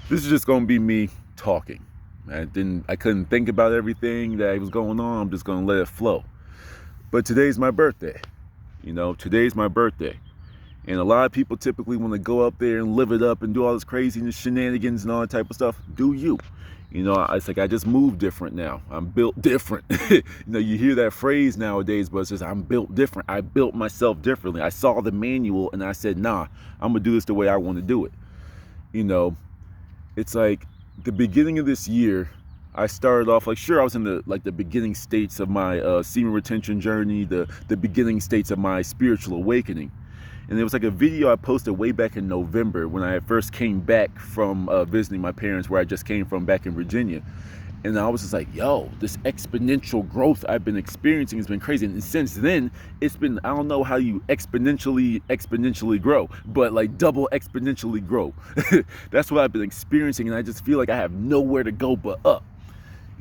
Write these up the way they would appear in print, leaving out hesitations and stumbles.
This is just going to be me talking. I couldn't think about everything that was going on. I'm just going to let it flow. But today's my birthday. Today's my birthday. And a lot of people typically want to go up there and live it up and do all this craziness, shenanigans and all that type of stuff. Do you? It's like I just move different now. I'm built different. You hear that phrase nowadays, but it's just I'm built different. I built myself differently. I saw the manual and I said, nah, I'm going to do this the way I want to do it. It's like the beginning of this year, I started off I was in the beginning states of my semen retention journey, the beginning states of my spiritual awakening. And there was like a video I posted way back in November when I first came back from visiting my parents where I just came from back in Virginia. And I was just like, yo, this exponential growth I've been experiencing has been crazy. And since then, it's been, I don't know how you exponentially grow, but like double exponentially grow. That's what I've been experiencing. And I just feel like I have nowhere to go but up.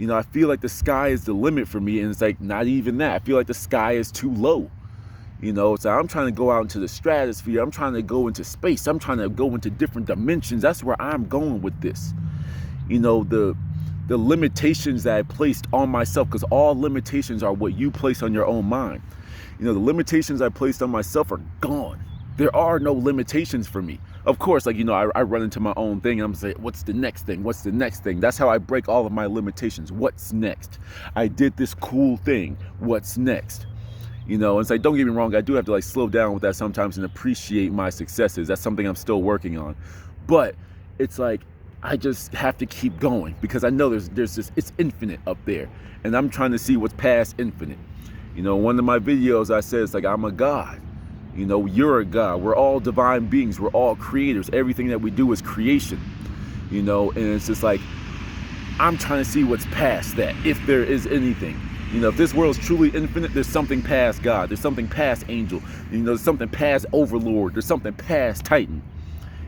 I feel like the sky is the limit for me. And it's like, not even that. I feel like the sky is too low. So I'm trying to go out into the stratosphere. I'm trying to go into space. I'm trying to go into different dimensions. That's where I'm going with this. The limitations that I placed on myself, because all limitations are what you place on your own mind. The limitations I placed on myself are gone. There are no limitations for me. Of course, I run into my own thing and I'm saying, what's the next thing? What's the next thing? That's how I break all of my limitations. What's next? I did this cool thing. What's next? It's like, don't get me wrong, I do have to slow down with that sometimes and appreciate my successes. That's something I'm still working on. But it's like, I just have to keep going because I know there's this, it's infinite up there. And I'm trying to see what's past infinite. One of my videos I said, it's like, I'm a God. You're a God. We're all divine beings. We're all creators. Everything that we do is creation. And it's just like, I'm trying to see what's past that, if there is anything. If this world's truly infinite, there's something past God. There's something past angel. There's something past overlord. There's something past Titan.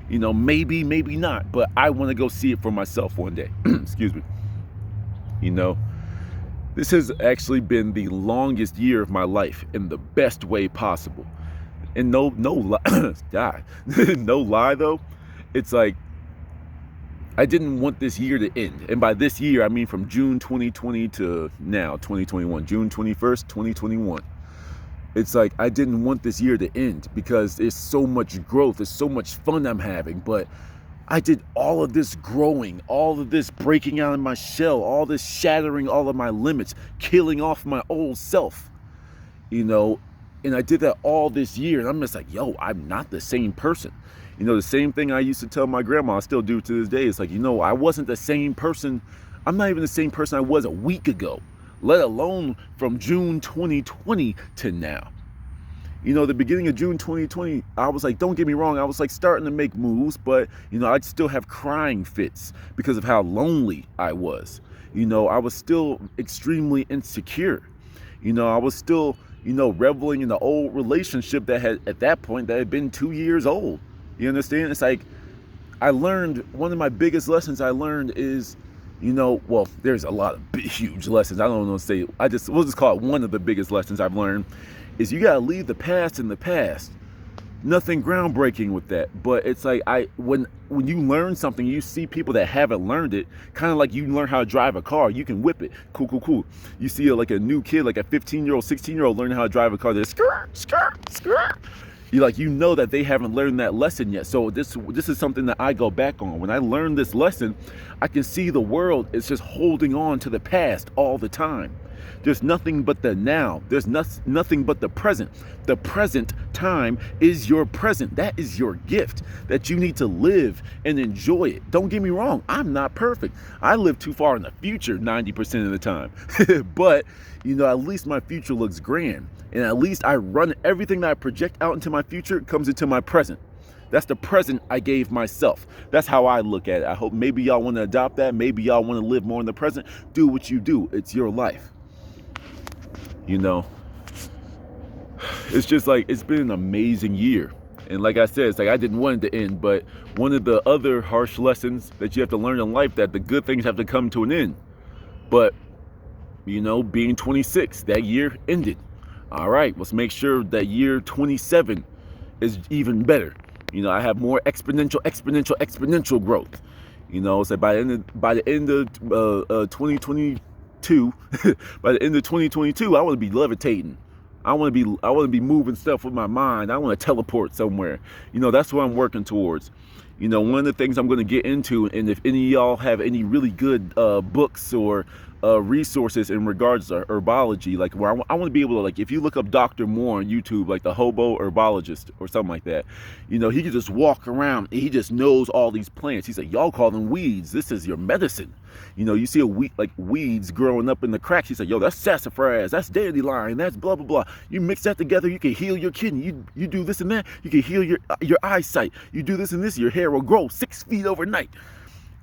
Maybe, maybe not. But I want to go see it for myself one day. Excuse me. This has actually been the longest year of my life in the best way possible. And no God, no lie though. It's like, I didn't want this year to end. And by this year, I mean from June 2020 to now, 2021, June 21st, 2021. It's like, I didn't want this year to end because there's so much growth. There's so much fun I'm having. But I did all of this growing, all of this breaking out of my shell, all this shattering all of my limits, killing off my old self, and I did that all this year. And I'm just like, yo, I'm not the same person. The same thing I used to tell my grandma, I still do to this day. It's like, I wasn't the same person. I'm not even the same person I was a week ago, let alone from June 2020 to now. The beginning of June 2020, I was like, don't get me wrong, I was starting to make moves, but, I'd still have crying fits because of how lonely I was. I was still extremely insecure. I was still, reveling in the old relationship that had been 2 years old. You understand? It's like, I learned, one of my biggest lessons I learned is, there's a lot of huge lessons. I don't know what to say. We'll just call it one of the biggest lessons I've learned is you got to leave the past in the past. Nothing groundbreaking with that. But it's like, when you learn something, you see people that haven't learned it, kind of like you learn how to drive a car. You can whip it. Cool. You see a new kid, like a 15-year-old, 16-year-old learning how to drive a car. They're skirt. That they haven't learned that lesson yet. So this is something that I go back on. When I learn this lesson, I can see the world is just holding on to the past all the time. There's nothing but the now. There's nothing but the present. The present time is your present. That is your gift that you need to live and enjoy it. Don't get me wrong. I'm not perfect. I live too far in the future 90% of the time. But, at least my future looks grand. And at least I run everything that I project out into my future comes into my present. That's the present I gave myself. That's how I look at it. I hope maybe y'all want to adopt that. Maybe y'all want to live more in the present. Do what you do. It's your life. It's just like, it's been an amazing year. And like I said, it's like I didn't want it to end, but one of the other harsh lessons that you have to learn in life, that the good things have to come to an end. But, being 26, that year ended. All right, let's make sure that year 27 is even better. I have more exponential growth. You know, so by the end of 2022, by the end of 2022, I want to be levitating. I want to be moving stuff with my mind. I want to teleport somewhere. You know, that's what I'm working towards. You know, one of the things I'm going to get into, and if any of y'all have any really good books or resources in regards to herbology, like where I want to be able to, like, if you look up Dr. Moore on YouTube, like the hobo herbologist or something like that, you know, he can just walk around and he just knows all these plants. He's like, y'all call them weeds. This is your medicine. You know, you see like weeds growing up in the cracks. He's like, yo, that's sassafras, that's dandelion, that's blah, blah, blah. You mix that together, you can heal your kidney. You do this and that, you can heal your eyesight. You do this and this, your hair will grow 6 feet overnight.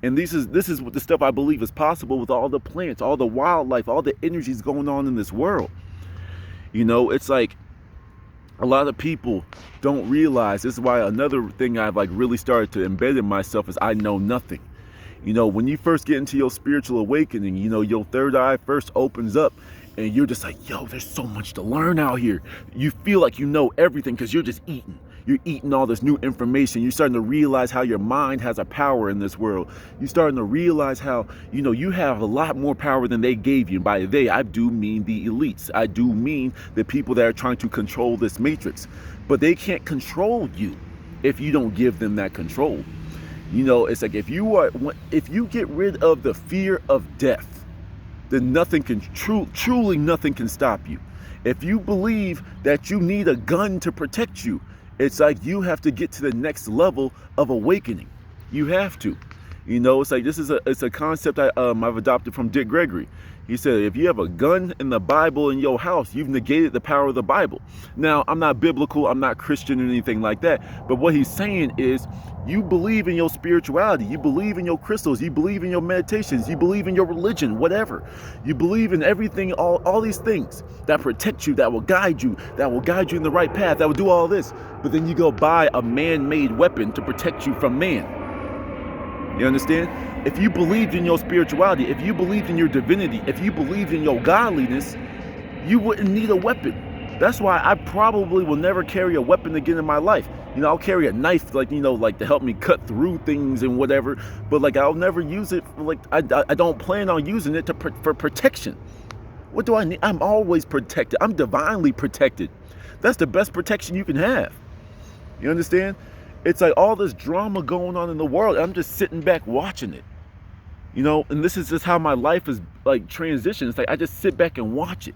And this is what the stuff I believe is possible with all the plants, all the wildlife, all the energies going on in this world. You know, it's like a lot of people don't realize. This is why another thing I've like really started to embed in myself is I know nothing. You know, when you first get into your spiritual awakening, you know, your third eye first opens up and you're just like, yo, there's so much to learn out here. You feel like you know everything because you're just eating. You're eating all this new information. You're starting to realize how your mind has a power in this world. You're starting to realize how, you know, you have a lot more power than they gave you. And by they, I do mean the elites. I do mean the people that are trying to control this matrix. But they can't control you if you don't give them that control. You know, it's like if you get rid of the fear of death, then nothing can truly nothing can stop you. If you believe that you need a gun to protect you, it's like you have to get to the next level of awakening. You have to. You know, it's like it's a concept I've adopted from Dick Gregory. He said, if you have a gun in the Bible in your house, you've negated the power of the Bible. Now, I'm not biblical, I'm not Christian or anything like that. But what he's saying is, you believe in your spirituality, you believe in your crystals, you believe in your meditations, you believe in your religion, whatever. You believe in everything, all these things that protect you, that will guide you in the right path, that will do all this. But then you go buy a man-made weapon to protect you from man. You understand? If you believed in your spirituality, if you believed in your divinity, if you believed in your godliness, you wouldn't need a weapon. That's why I probably will never carry a weapon again in my life. You know, I'll carry a knife, like, you know, like to help me cut through things and whatever. But like, I'll never use it. Like, I don't plan on using it for protection. What do I need? I'm always protected. I'm divinely protected. That's the best protection you can have. You understand? It's like all this drama going on in the world. I'm just sitting back watching it. You know, and this is just how my life is like transition. It's like I just sit back and watch it.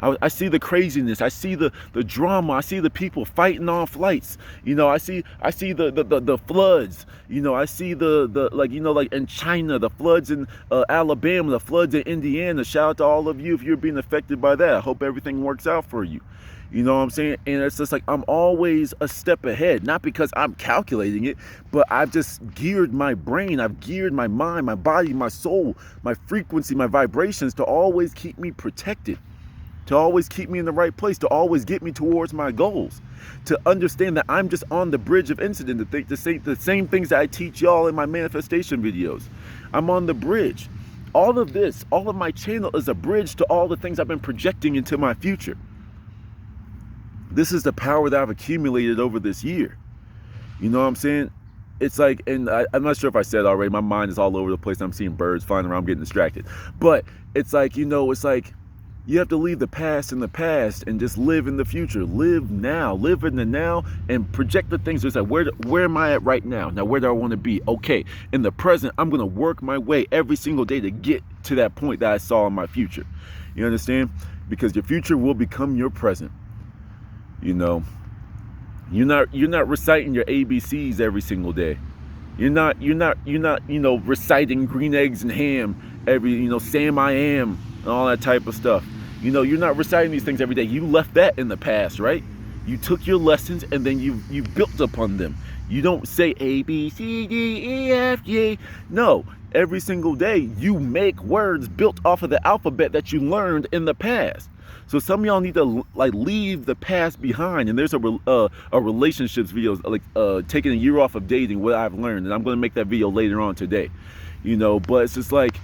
I see the craziness. I see the drama. I see the people fighting on flights. You know, I see the floods. You know, I see the like, you know, like in China, the floods in Alabama, the floods in Indiana. Shout out to all of you if you're being affected by that. I hope everything works out for you. You know what I'm saying? And it's just like I'm always a step ahead, not because I'm calculating it, but I've just geared my brain, I've geared my mind, my body, my soul, my frequency, my vibrations to always keep me protected, to always keep me in the right place, to always get me towards my goals, to understand that I'm just on the bridge of incident, to think the same things that I teach y'all in my manifestation videos. I'm on the bridge. All of this, all of my channel is a bridge to all the things I've been projecting into my future. This is the power that I've accumulated over this year. You know what I'm saying? It's like, and I'm not sure if I said it already, my mind is all over the place. I'm seeing birds flying around, I'm getting distracted. But it's like, you know, it's like you have to leave the past in the past and just live in the future. Live now, live in the now, and project the things. It's like, where am I at right now? Now, where do I want to be? Okay, in the present, I'm going to work my way every single day to get to that point that I saw in my future. You understand? Because your future will become your present. You know, you're not reciting your ABCs every single day. You're not, you know, reciting green eggs and ham every, you know, Sam I am and all that type of stuff. You know, you're not reciting these things every day. You left that in the past, right? You took your lessons and then you built upon them. You don't say A, B, C, D, E, F, G. No, every single day you make words built off of the alphabet that you learned in the past. So some of y'all need to like leave the past behind. And there's a relationships video, like taking a year off of dating, what I've learned, and I'm going to make that video later on today. You know, but it's just like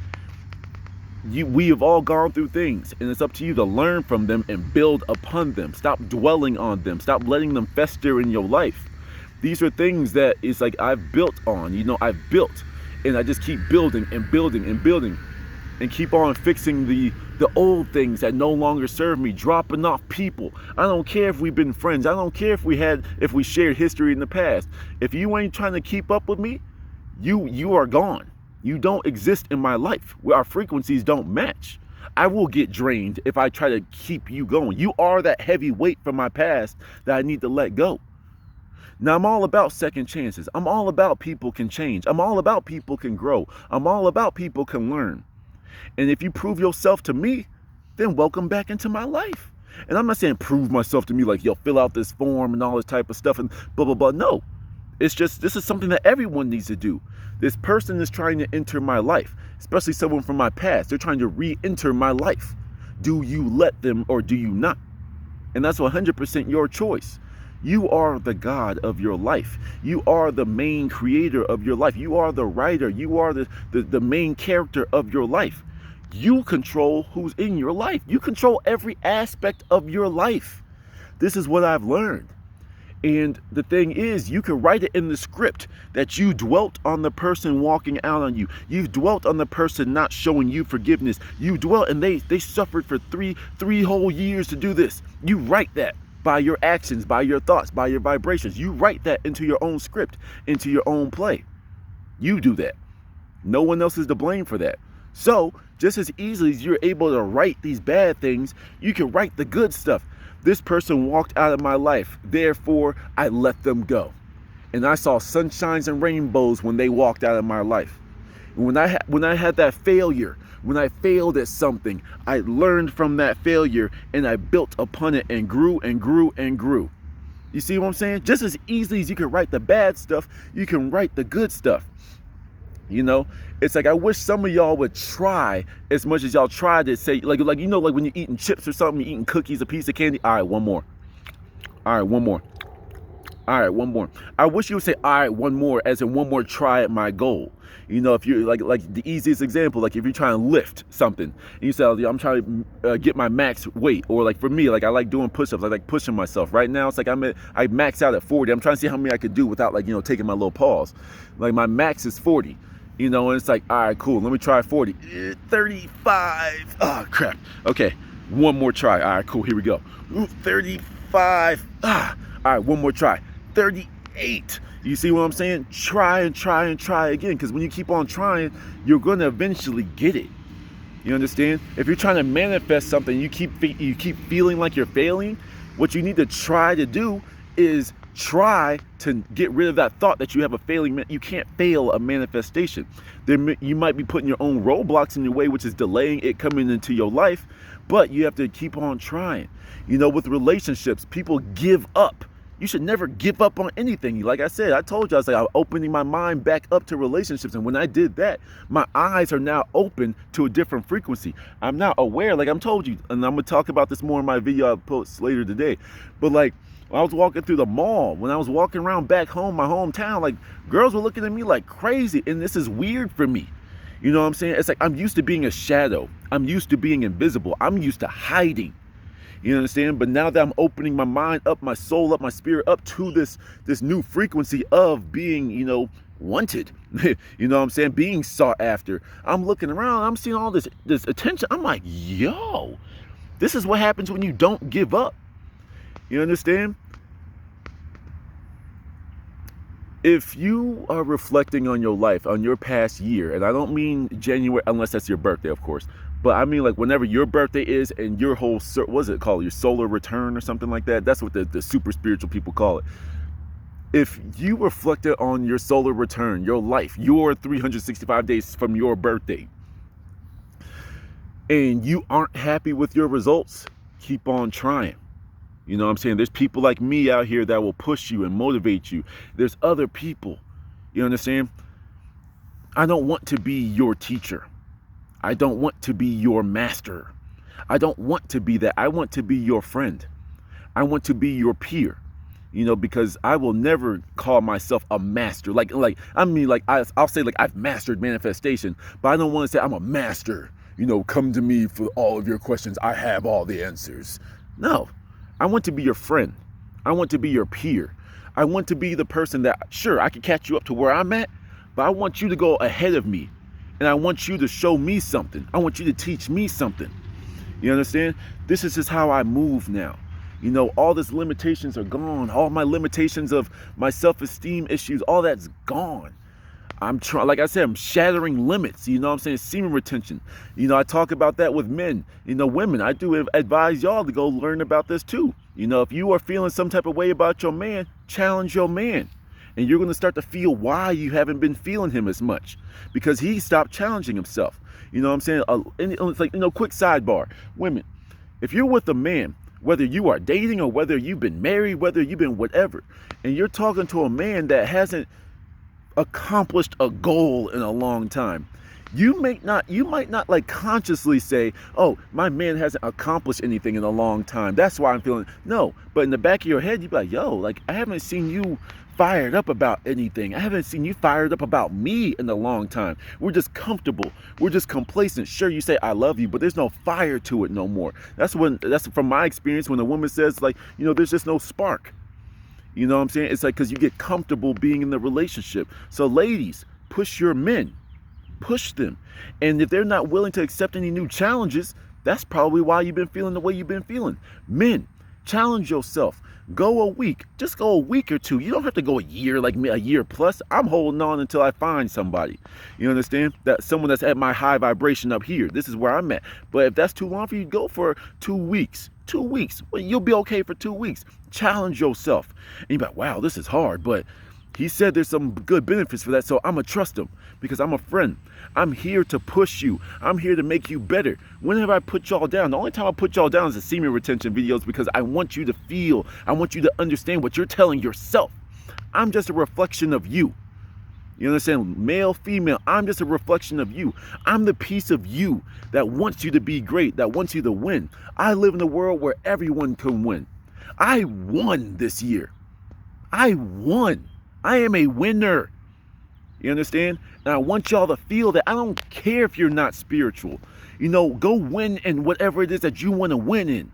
we have all gone through things, and it's up to you to learn from them and build upon them. Stop dwelling on them. Stop letting them fester in your life. These are things that it's like I've built on. You know, I've built. And I just keep building and building and building and keep on fixing the old things that no longer serve me, dropping off people. I don't care if we've been friends. I don't care if we shared history in the past. If you ain't trying to keep up with me, you are gone. You don't exist in my life. Our frequencies don't match. I will get drained if I try to keep you going. You are that heavy weight from my past that I need to let go. Now, I'm all about second chances. I'm all about people can change. I'm all about people can grow. I'm all about people can learn. And if you prove yourself to me, then welcome back into my life. And I'm not saying prove myself to me like, yo, fill out this form and all this type of stuff and blah, blah, blah. No, it's just, this is something that everyone needs to do. This person is trying to enter my life, especially someone from my past. They're trying to re-enter my life. Do you let them or do you not? And that's 100% your choice. You are the God of your life. You are the main creator of your life. You are the writer. You are the main character of your life. You control who's in your life. You control every aspect of your life. This is what I've learned. And the thing is, you can write it in the script that you dwelt on the person walking out on you. You've dwelt on the person not showing you forgiveness. You dwelt and they suffered for three whole years to do this. You write that. By your actions, by your thoughts, by your vibrations. You write that into your own script, into your own play. You do that. No one else is to blame for that. So, just as easily as you're able to write these bad things, you can write the good stuff. This person walked out of my life, therefore I let them go. And I saw sunshines and rainbows when they walked out of my life. And when I had that failure, when I failed at something, I learned from that failure and I built upon it and grew and grew and grew. You see what I'm saying? Just as easily as you can write the bad stuff, you can write the good stuff. You know, it's like I wish some of y'all would try as much as y'all try to say, like you know, like when you're eating chips or something, you're eating cookies, a piece of candy. All right, one more. All right, one more. All right, one more. I wish you would say, all right, one more, as in one more try at my goal. You know, if you're like the easiest example, like if you're trying to lift something and you say, oh, I'm trying to get my max weight, or like for me, like I like doing push-ups. I like pushing myself. Right now, it's like I max out at 40. I'm trying to see how many I could do without, like, you know, taking my little pause. Like my max is 40, you know, and it's like, all right, cool. Let me try 40, 35. Oh, crap. Okay. One more try. All right, cool. Here we go. Ooh, 35. All right, one more try. 38. You see what I'm saying? Try and try and try again, because when you keep on trying, you're going to eventually get it. You understand? If you're trying to manifest something, you keep feeling like you're failing, what you need to try to do is try to get rid of that thought that you have a failing. You can't fail a manifestation. You might be putting your own roadblocks in your way, which is delaying it coming into your life, but you have to keep on trying. You know, with relationships, people give up. You should never give up on anything. Like I said, I told you, I was like, I'm opening my mind back up to relationships. And when I did that, my eyes are now open to a different frequency. I'm now aware, like I'm told you, and I'm going to talk about this more in my video I'll post later today. But like, when I was walking through the mall, when I was walking around back home, my hometown, like girls were looking at me like crazy. And this is weird for me. You know what I'm saying? It's like, I'm used to being a shadow. I'm used to being invisible. I'm used to hiding. You understand? But now that I'm opening my mind up, my soul up, my spirit up to this new frequency of being, you know, wanted, you know what I'm saying? Being sought after. I'm looking around, I'm seeing all this attention. I'm like, yo, this is what happens when you don't give up. You understand? If you are reflecting on your life, on your past year, and I don't mean January, unless that's your birthday, of course, but I mean like whenever your birthday is and your whole, what's it called? Your solar return or something like that. That's what the super spiritual people call it. If you reflected on your solar return, your life, your 365 days from your birthday, and you aren't happy with your results, keep on trying. You know what I'm saying? There's people like me out here that will push you and motivate you. There's other people. You understand? I don't want to be your teacher. I don't want to be your master. I don't want to be that. I want to be your friend. I want to be your peer. You know, because I will never call myself a master. I'll say like I've mastered manifestation, but I don't want to say I'm a master. You know, come to me for all of your questions. I have all the answers. No. I want to be your friend. I want to be your peer. I want to be the person that, sure, I can catch you up to where I'm at, but I want you to go ahead of me. And I want you to show me something. I want you to teach me something. You understand? This is just how I move now. You know, all these limitations are gone. All my limitations of my self-esteem issues, all that's gone. I'm trying, like I said, I'm shattering limits. You know what I'm saying? Semen retention. You know, I talk about that with men. You know, women, I do advise y'all to go learn about this too. You know, if you are feeling some type of way about your man, challenge your man. And you're going to start to feel why you haven't been feeling him as much. Because he stopped challenging himself. You know what I'm saying? And it's like, you know, quick sidebar. Women, if you're with a man, whether you are dating or whether you've been married, whether you've been whatever, and you're talking to a man that hasn't accomplished a goal in a long time, you might not like consciously say, oh, my man hasn't accomplished anything in a long time, that's why I'm feeling. No, but in the back of your head, you'd be like, yo, like, I haven't seen you fired up about anything. I haven't seen you fired up about me in a long time. We're just comfortable. We're just complacent. Sure, you say I love you, but there's no fire to it no more. That's from my experience, when a woman says, like, you know, there's just no spark. You know what I'm saying? It's like, because you get comfortable being in the relationship. So ladies, push your men. Push them. And if they're not willing to accept any new challenges, that's probably why you've been feeling the way you've been feeling. Men, challenge yourself. Go a week. Just go a week or two. You don't have to go a year, like me, a year plus. I'm holding on until I find somebody. You understand? That someone that's at my high vibration up here. This is where I'm at. But if that's too long for you, go for 2 weeks. 2 weeks. Well, you'll be okay for 2 weeks. Challenge yourself. And you're like, wow, this is hard. But he said there's some good benefits for that, so I'm going to trust him because I'm a friend. I'm here to push you. I'm here to make you better. Whenever I put y'all down, the only time I put y'all down is the semen retention videos, because I want you to feel, I want you to understand what you're telling yourself. I'm just a reflection of you. You understand? Male, female, I'm just a reflection of you. I'm the piece of you that wants you to be great, that wants you to win. I live in a world where everyone can win. I won this year. I won. I am a winner. You understand? And I want y'all to feel that I don't care if you're not spiritual. You know, go win in whatever it is that you want to win in.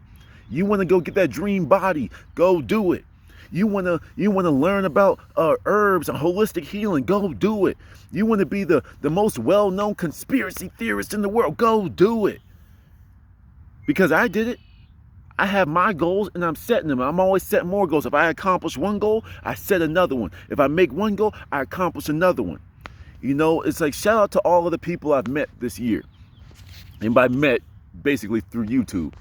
You want to go get that dream body, go do it. You want to learn about herbs and holistic healing, go do it. You want to be the most well-known conspiracy theorist in the world, go do it. Because I did it. I have my goals and I'm setting them. I'm always setting more goals. If I accomplish one goal, I set another one. If I make one goal, I accomplish another one. You know, it's like, shout out to all of the people I've met this year. And by met, basically through YouTube.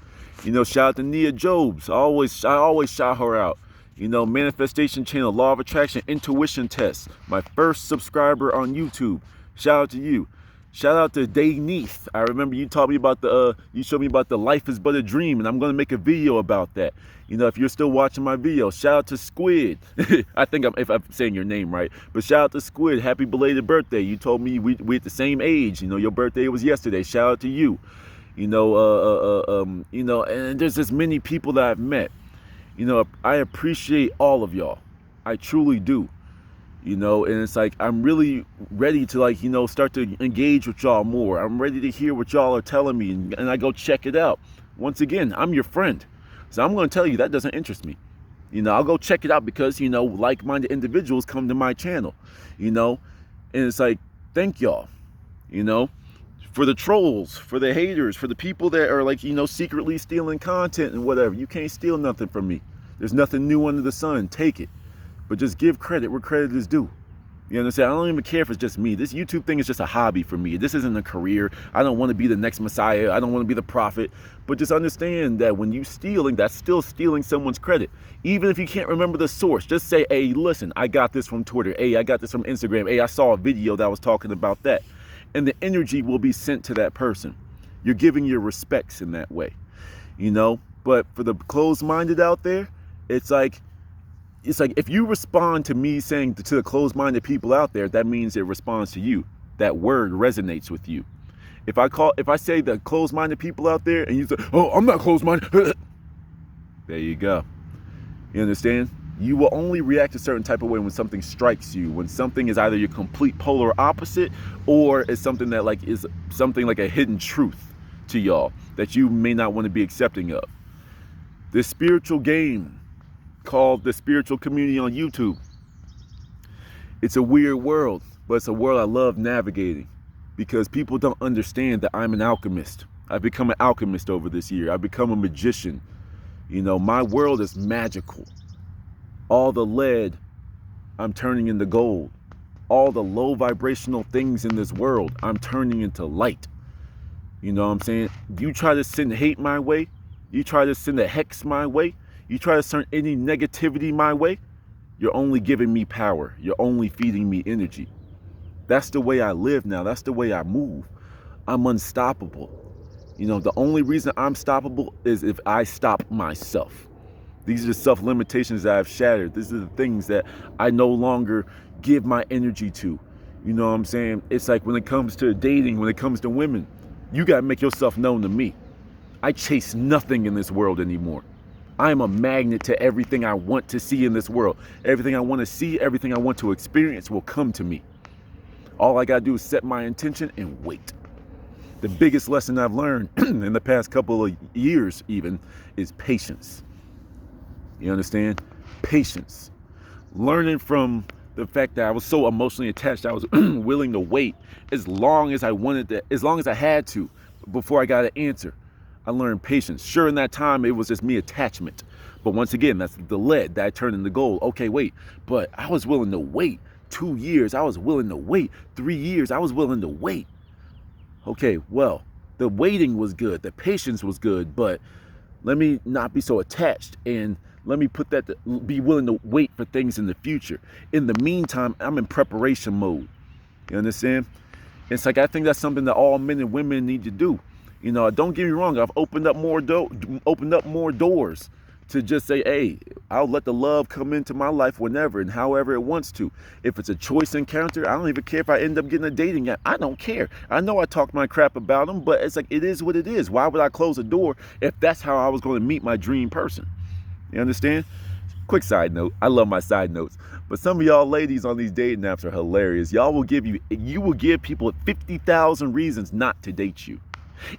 You know, shout out to Nia Jobs. I always shout her out. You know, Manifestation Channel, Law of Attraction, Intuition Test. My first subscriber on YouTube. Shout out to you. Shout out to Dayneath. I remember you taught me about you showed me about the Life is But a Dream, and I'm going to make a video about that. You know, if you're still watching my video, shout out to Squid. I think if I'm saying your name right, but shout out to Squid. Happy belated birthday. You told me we at the same age. You know, your birthday was yesterday. Shout out to you. You know, you know, and there's just many people that I've met. You know, I appreciate all of y'all. I truly do. You know, and it's like, I'm really ready to, like, you know, start to engage with y'all more. I'm ready to hear what y'all are telling me, and I go check it out. Once again, I'm your friend. So I'm going to tell you that doesn't interest me. You know, I'll go check it out because, you know, like-minded individuals come to my channel, you know, and it's like, thank y'all, you know, for the trolls, for the haters, for the people that are, like, you know, secretly stealing content and whatever. You can't steal nothing from me. There's nothing new under the sun. Take it. But just give credit where credit is due. You understand? I don't even care if it's just me. This YouTube thing is just a hobby for me. This isn't a career. I don't want to be the next Messiah. I don't want to be the prophet. But just understand that when you stealing, that's still stealing someone's credit. Even if you can't remember the source, just say, hey, listen, I got this from Twitter. Hey, I got this from Instagram. Hey, I saw a video that was talking about that. And the energy will be sent to that person. You're giving your respects in that way. You know? But for the closed-minded out there, it's like if you respond to me saying to the closed-minded people out there, that means it responds to you. That word resonates with you. If I say the closed-minded people out there and you say, oh, I'm not closed-minded, there you go. You understand? You will only react a certain type of way when something strikes you, when something is either your complete polar opposite or it's something that is something like a hidden truth to y'all that you may not want to be accepting of. This spiritual game called the spiritual community on YouTube. It's a weird world. but it's a world I love navigating because people don't understand that I'm an alchemist. I've become an alchemist over this year. I've become a magician. My world is magical. All the lead, I'm turning into gold. All the low vibrational things in this world, I'm turning into light. You know what I'm saying? You try to send hate my way, you try to send a hex my way, you try to send any negativity my way, you're only giving me power. You're only feeding me energy. That's the way I live now. That's the way I move. I'm unstoppable. The only reason I'm stoppable is if I stop myself. These are the self-limitations that I've shattered. These are the things that I no longer give my energy to. You know what I'm saying? It's like when it comes to dating, when it comes to women, you got to make yourself known to me. I chase nothing in this world anymore. I am a magnet to everything I want to see in this world. Everything I want to see, everything I want to experience will come to me. All I got to do is set my intention and wait. The biggest lesson I've learned in the past couple of years even is patience. You understand? Patience. Learning from the fact that I was so emotionally attached, I was willing to wait as long as I wanted to, as long as I had to, before I got an answer. I learned patience. Sure, in that time, it was just me attachment. But once again, that's the lead that I turned into gold. Okay, wait, but I was willing to wait 2 years. I was willing to wait 3 years. I was willing to wait. Okay, well, the waiting was good. The patience was good, but let me not be so attached, and let me put that to be willing to wait for things in the future. In the meantime, I'm in preparation mode. You understand? It's like I think that's something that all men and women need to do. Don't get me wrong. I've opened up more doors to just say, hey, I'll let the love come into my life whenever and however it wants to. If it's a choice encounter, I don't even care if I end up getting a dating app. I don't care. I know I talked my crap about them, but it's like, it is what it is. Why would I close a door if that's how I was going to meet my dream person? You understand? Quick side note. I love my side notes. But some of y'all ladies on these dating apps are hilarious. You will give people 50,000 reasons not to date you.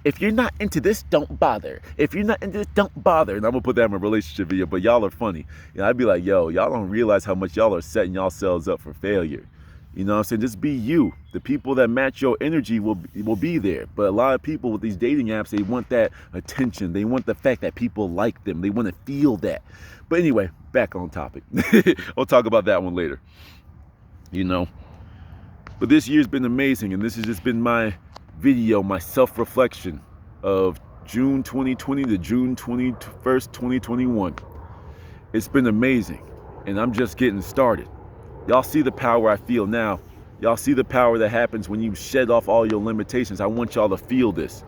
If you're not into this, don't bother. If you're not into this, don't bother. And I'm going to put that in my relationship video, but y'all are funny. I'd be like, yo, y'all don't realize how much y'all are setting yourselves up for failure. You know what I'm saying? Just be you. The people that match your energy will be there. But a lot of people with these dating apps, they want that attention. They want the fact that people like them. They want to feel that. But anyway, back on topic. I'll talk about that one later. But this year's been amazing, and this has just been my video, my self-reflection of June 2020 to June 21st, 2021. It's been amazing, and I'm just getting started. Y'all see the power I feel now. Y'all see the power that happens when you shed off all your limitations. I want y'all to feel this.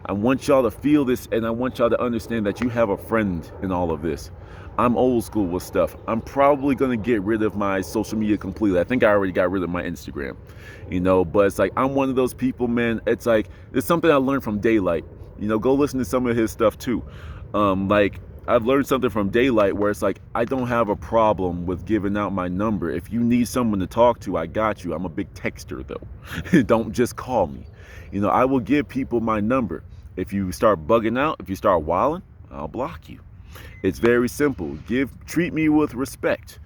I want y'all to feel this, and I want y'all to understand that you have a friend in all of this. I'm old school with stuff. I'm probably going to get rid of my social media completely. I think I already got rid of my Instagram, but it's like, I'm one of those people, man. It's like, it's something I learned from Daylight. Go listen to some of his stuff too. I've learned something from Daylight where it's like, I don't have a problem with giving out my number. If you need someone to talk to, I got you. I'm a big texter though. Don't just call me. I will give people my number. If you start bugging out, if you start wilding, I'll block you. It's very simple. Treat me with respect.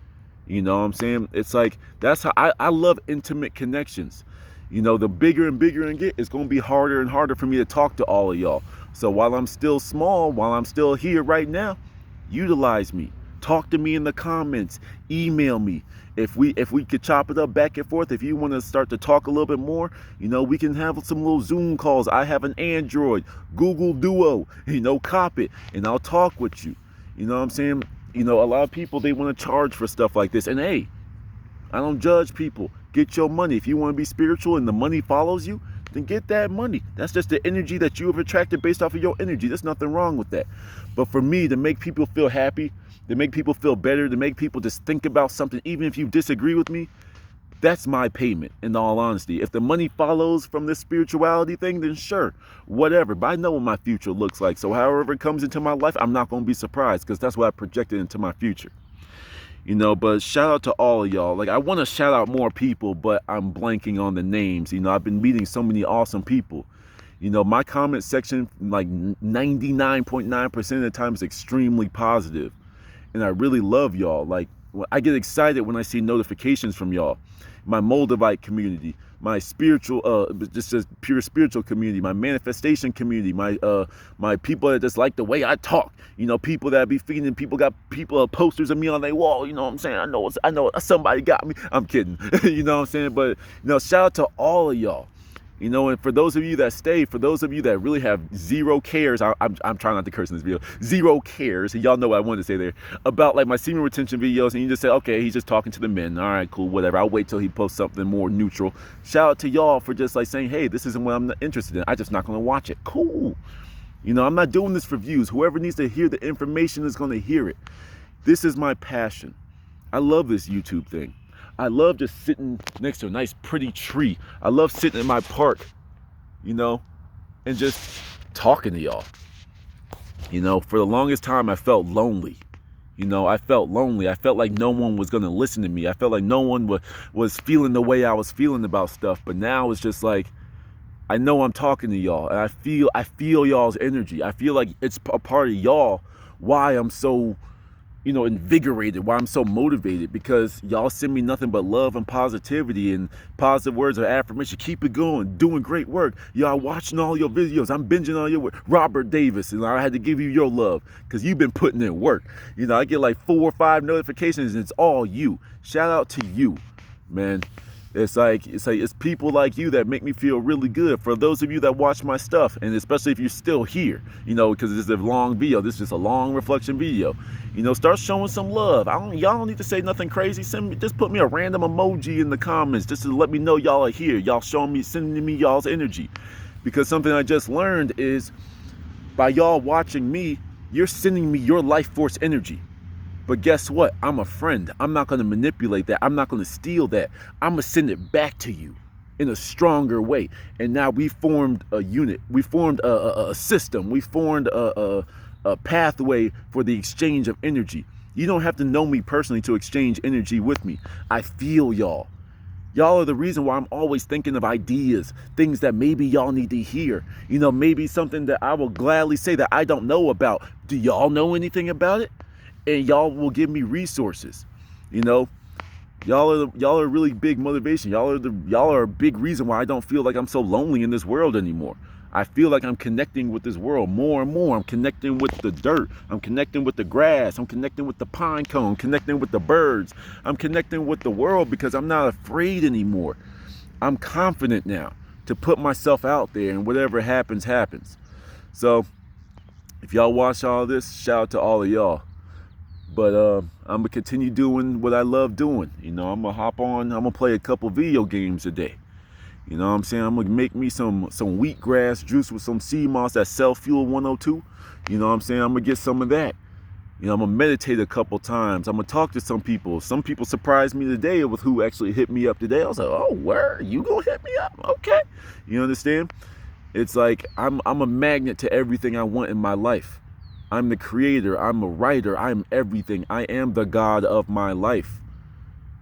You know what I'm saying? It's like, that's how I love intimate connections. The bigger and bigger I get, it's going to be harder and harder for me to talk to all of y'all. So while I'm still small, while I'm still here right now, utilize me. Talk to me in the comments. Email me. If we could chop it up back and forth, if you want to start to talk a little bit more, we can have some little Zoom calls. I have an Android, Google Duo, cop it, and I'll talk with you. You know what I'm saying? A lot of people, they want to charge for stuff like this. And hey, I don't judge people. Get your money. If you want to be spiritual and the money follows you, then get that money. That's just the energy that you have attracted based off of your energy. There's nothing wrong with that. But for me, to make people feel happy, to make people feel better, to make people just think about something, even if you disagree with me, that's my payment, in all honesty. If the money follows from this spirituality thing, then sure, whatever. But I know what my future looks like. So however it comes into my life, I'm not going to be surprised, because that's what I projected into my future. But shout out to all of y'all. Like, I want to shout out more people, but I'm blanking on the names. I've been meeting so many awesome people. My comment section, like 99.9% of the time, is extremely positive. And I really love y'all. Like, I get excited when I see notifications from y'all. my Moldavite community, my spiritual, just pure spiritual community, my manifestation community, my people that just like the way I talk, people that be feeding, people got posters of me on their wall, you know what I'm saying? I know somebody got me. I'm kidding, you know what I'm saying? But shout out to all of y'all. And for those of you that stay, for those of you that really have zero cares, I'm trying not to curse in this video, zero cares, y'all know what I wanted to say there, about like my semen retention videos, and you just say, okay, he's just talking to the men, all right, cool, whatever, I'll wait till he posts something more neutral. Shout out to y'all for just like saying, hey, this isn't what I'm interested in, I'm just not going to watch it. Cool. I'm not doing this for views. Whoever needs to hear the information is going to hear it. This is my passion. I love this YouTube thing. I love just sitting next to a nice pretty tree. I love sitting in my park, and just talking to y'all. For the longest time, I felt lonely. I felt lonely. I felt like no one was going to listen to me. I felt like no one was feeling the way I was feeling about stuff. But now it's just like, I know I'm talking to y'all, and I feel y'all's energy. I feel like it's a part of y'all why I'm so invigorated, why I'm so motivated, because y'all send me nothing but love and positivity and positive words of affirmation. Keep it going, doing great work. Y'all watching all your videos. I'm binging all your work. Robert Davis, and I had to give you your love because you've been putting in work. I get like 4 or 5 notifications, and it's all you. Shout out to you, man. It's people like you that make me feel really good. For those of you that watch my stuff, and especially if you're still here, because this is a long video, this is just a long reflection video. Start showing some love. Y'all don't need to say nothing crazy. Just put me a random emoji in the comments just to let me know y'all are here. Y'all sending me y'all's energy. Because something I just learned is, by y'all watching me, you're sending me your life force energy. But guess what? I'm a friend. I'm not going to manipulate that. I'm not going to steal that. I'm going to send it back to you in a stronger way. And now we formed a unit. We formed a system. We formed a pathway for the exchange of energy. You don't have to know me personally to exchange energy with me. I feel y'all. Y'all are the reason why I'm always thinking of ideas, things that maybe y'all need to hear. Maybe something that I will gladly say that I don't know about. Do y'all know anything about it? And y'all will give me resources. Y'all are really big motivation. Y'all are a big reason why I don't feel like I'm so lonely in this world anymore. I feel like I'm connecting with this world more and more. I'm connecting with the dirt. I'm connecting with the grass. I'm connecting with the pine cone, connecting with the birds. I'm connecting with the world because I'm not afraid anymore. I'm confident now to put myself out there, and whatever happens, happens. So if y'all watch all this, shout out to all of y'all. But I'm going to continue doing what I love doing. I'm going to hop on. I'm going to play a couple video games a day. You know what I'm saying? I'm going to make me some wheatgrass juice with some sea moss, that Cell Fuel 102. You know what I'm saying? I'm going to get some of that. I'm going to meditate a couple times. I'm going to talk to some people. Some people surprised me today with who actually hit me up today. I was like, oh, where? You going to hit me up? Okay. You understand? It's like I'm a magnet to everything I want in my life. I'm the creator, I'm a writer, I'm everything. I am the God of my life.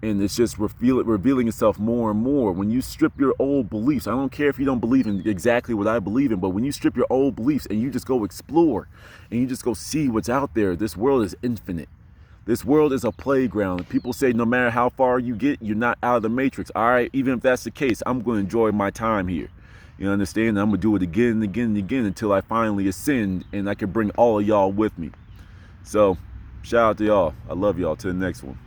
And it's just revealing itself more and more. When you strip your old beliefs, I don't care if you don't believe in exactly what I believe in, but when you strip your old beliefs and you just go explore and you just go see what's out there, this world is infinite. This world is a playground. People say no matter how far you get, you're not out of the matrix. All right, even if that's the case, I'm going to enjoy my time here. You understand? I'm going to do it again and again and again until I finally ascend and I can bring all of y'all with me. So, shout out to y'all. I love y'all. Till the next one.